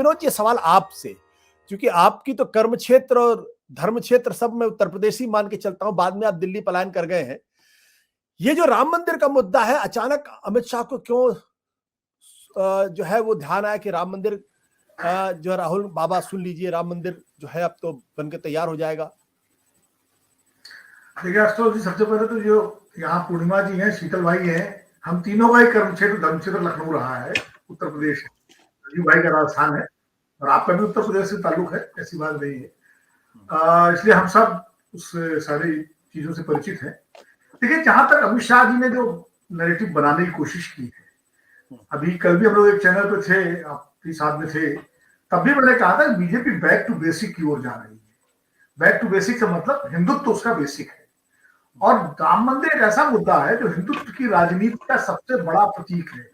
विनोद ये सवाल आपसे, क्योंकि आपकी तो कर्म क्षेत्र और धर्म क्षेत्र सब मैं उत्तर प्रदेश ही मान के चलता हूं, बाद में आप दिल्ली पलायन कर गए हैं। ये जो राम मंदिर का मुद्दा है, अचानक अमित शाह को क्यों जो है वो ध्यान आया कि राम मंदिर जो है, राहुल बाबा सुन लीजिए, राम मंदिर जो है अब तो बनकर तैयार हो जाएगा। देखिए अशोक जी, सबसे पहले तो जो यहाँ पूर्णिमा जी हैं, शीतल भाई हैं, हम तीनों का ही कर्म क्षेत्र धर्म क्षेत्र लखनऊ रहा है, उत्तर प्रदेश है। राजीव भाई का राजस्थान है और आपका भी उत्तर प्रदेश से ताल्लुक है, ऐसी बात नहीं है। इसलिए हम सब उस सारी चीजों से परिचित हैं। देखिए, जहां तक अमित शाह जी ने जो नैरेटिव बनाने की कोशिश की है, अभी कल भी हम लोग एक चैनल पे थे, आपके साथ में थे, तब भी मैंने कहा था बीजेपी बैक टू बेसिक की ओर जा रही है। बैक टू बेसिक का मतलब हिंदुत्व तो उसका बेसिक है, और राम मंदिर एक ऐसा मुद्दा है जो हिंदुत्व की राजनीति का सबसे बड़ा प्रतीक है।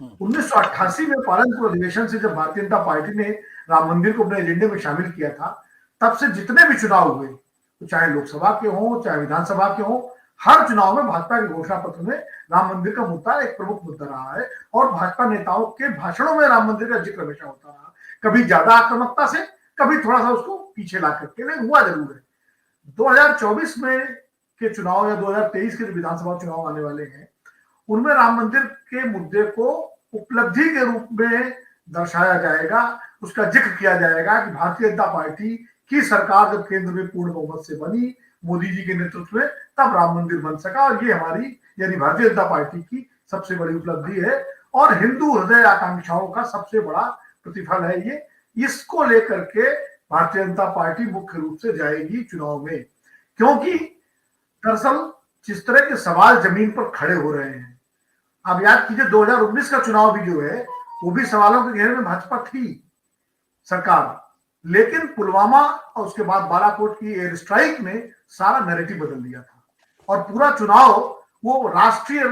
1988 में पालनपुर अधिवेशन से जब भारतीय जनता पार्टी ने राम मंदिर को अपने एजेंडे में शामिल किया था, तब से जितने भी चुनाव हुए, तो चाहे लोकसभा के हों चाहे विधानसभा के हों, हर चुनाव में भाजपा के घोषणा पत्र में राम मंदिर का मुद्दा एक प्रमुख मुद्दा रहा है, और भाजपा नेताओं के भाषणों में राम मंदिर का जिक्र हमेशा होता रहा, कभी ज्यादा आक्रामकता से, कभी थोड़ा सा उसको पीछे ला करके, लेकिन हुआ जरूर है। 2024 में के चुनाव या 2023 के जो विधानसभा चुनाव आने वाले हैं, उनमें राम मंदिर के मुद्दे को उपलब्धि के रूप में दर्शाया जाएगा, उसका जिक्र किया जाएगा कि भारतीय जनता पार्टी की सरकार जब केंद्र में पूर्ण बहुमत से बनी, मोदी जी के नेतृत्व में, तब राम मंदिर बन सका, और ये हमारी यानी भारतीय जनता पार्टी की सबसे बड़ी उपलब्धि है और हिंदू हृदय आकांक्षाओं का सबसे बड़ा प्रतिफल है ये। इसको लेकर के भारतीय जनता पार्टी मुख्य रूप से जाएगी चुनाव में, क्योंकि दरअसल जिस तरह के सवाल जमीन पर खड़े हो रहे हैं, आप याद कीजिए 2019 का चुनाव भी जो है, वो भी सवालों के घेरे में भाजपा थी सरकार, लेकिन पुलवामा और उसके बाद बालाकोट की एयर स्ट्राइक ने सारा नैरेटिव बदल दिया था, और पूरा चुनाव वो राष्ट्रीय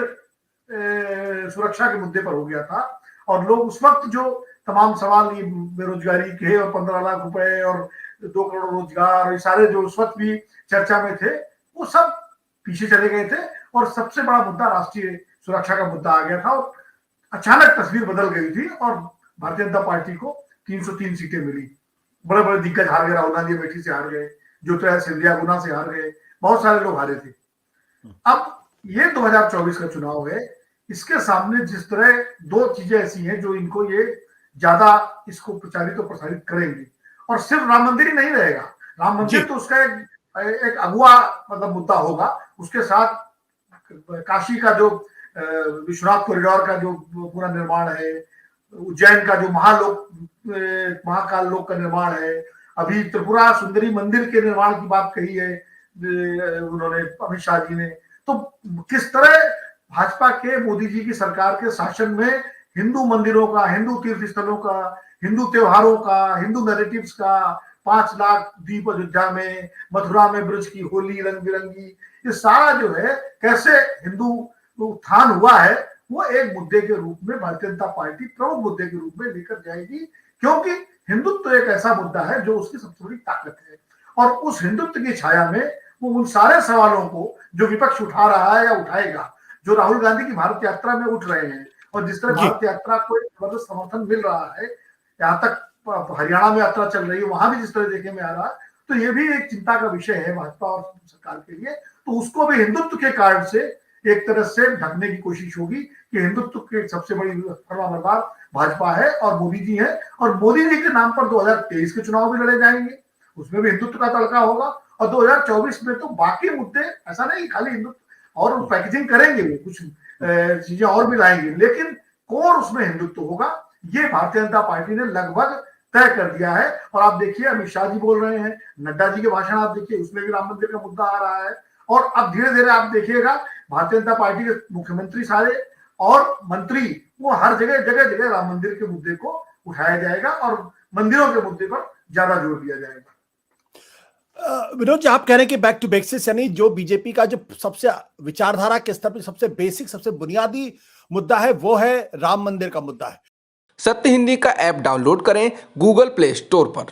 सुरक्षा के मुद्दे पर हो गया था। और लोग उस वक्त जो तमाम सवाल, ये बेरोजगारी के और 15 लाख रुपए और 2 करोड़ रोजगार, ये सारे जो उस वक्त भी चर्चा में थे, वो सब पीछे चले गए थे, और सबसे बड़ा मुद्दा राष्ट्रीय सुरक्षा का मुद्दा आ गया था, और अचानक तस्वीर बदल गई थी, और भारतीय जनता पार्टी को 303 सीटें मिली। बड़े बड़े दिग्गज हार गए, राहुल गांधी अमेठी से हार गए, ज्योतिरादित्य सिंधिया गुना से हार गए, बहुत सारे लोग हारे थे। अब ये 2024 का चुनाव है, इसके सामने जिस तरह दो चीजें ऐसी हैं जो इनको ये ज्यादा इसको प्रचारित और प्रसारित करेंगे, और सिर्फ राम मंदिर ही नहीं रहेगा, राम मंदिर तो उसका एक अगुआ मतलब मुद्दा होगा, उसके साथ काशी का जो विश्वनाथ कॉरिडोर का जो पूरा निर्माण है, उज्जैन का जो महाकाल लोक का निर्माण है, अभी त्रिपुरा सुंदरी मंदिर के निर्माण की बात कही है उन्होंने, अमित शाह जी ने, तो किस तरह भाजपा के मोदी जी की सरकार के शासन में हिंदू मंदिरों का, हिंदू तीर्थ स्थलों का, हिंदू त्योहारों का, हिंदू नैरेटिव्स का, 5 लाख दीप अयोध्या में, मथुरा में ब्रज की होली रंग बिरंगी, ये सारा जो है कैसे हिंदू उत्थान हुआ है, वो एक मुद्दे के रूप में भारतीय जनता पार्टी प्रमुख मुद्दे के रूप में लेकर जाएगी, क्योंकि हिंदुत्व तो एक ऐसा मुद्दा है जो उसकी सबसे बड़ी ताकत है, और उस हिंदुत्व की छाया में वो उन सारे सवालों को जो विपक्ष उठा रहा है या उठाएगा, जो राहुल गांधी की भारत यात्रा में उठ रहे हैं, और जिस तरह भारत यात्रा को एक जबरदस्त समर्थन मिल रहा है, यहाँ तक हरियाणा में यात्रा चल रही है, वहां भी जिस तरह देखने में आ रहा है, तो ये भी एक चिंता का विषय है भाजपा और सरकार के लिए। तो उसको भी हिंदुत्व के कारण से एक तरह से ढकने की कोशिश होगी कि हिंदुत्व की सबसे बड़ी फरमाबरदार भाजपा है और मोदी जी है, और मोदी जी के नाम पर 2023 के चुनाव भी लड़े जाएंगे, उसमें भी हिंदुत्व का तड़का होगा, और 2024 में तो बाकी मुद्दे, ऐसा नहीं खाली हिंदुत्व, और पैकेजिंग करेंगे भी, कुछ चीजें और भी लाएंगे, लेकिन कोर उसमें हिंदुत्व होगा, ये भारतीय जनता पार्टी ने लगभग तय कर दिया है। और आप देखिए अमित शाह जी बोल रहे हैं, नड्डा जी के भाषण आप देखिए, उसमें भी राम मंदिर का मुद्दा आ रहा है, और अब धीरे धीरे आप देखिएगा भारतीय जनता पार्टी के मुख्यमंत्री सारे और मंत्री, वो हर जगह जगह जगह राम मंदिर के मुद्दे को उठाया जाएगा, और मंदिरों के मुद्दे पर ज्यादा जोर दिया जाएगा। विनोद जी, आप कह रहे हैं कि बैक टू बेसिक्स, यानी जो बीजेपी का जो सबसे विचारधारा के स्तर पर सबसे बेसिक, सबसे बुनियादी मुद्दा है, वो है राम मंदिर का मुद्दा है। सत्य हिंदी का ऐप डाउनलोड करें गूगल प्ले स्टोर पर।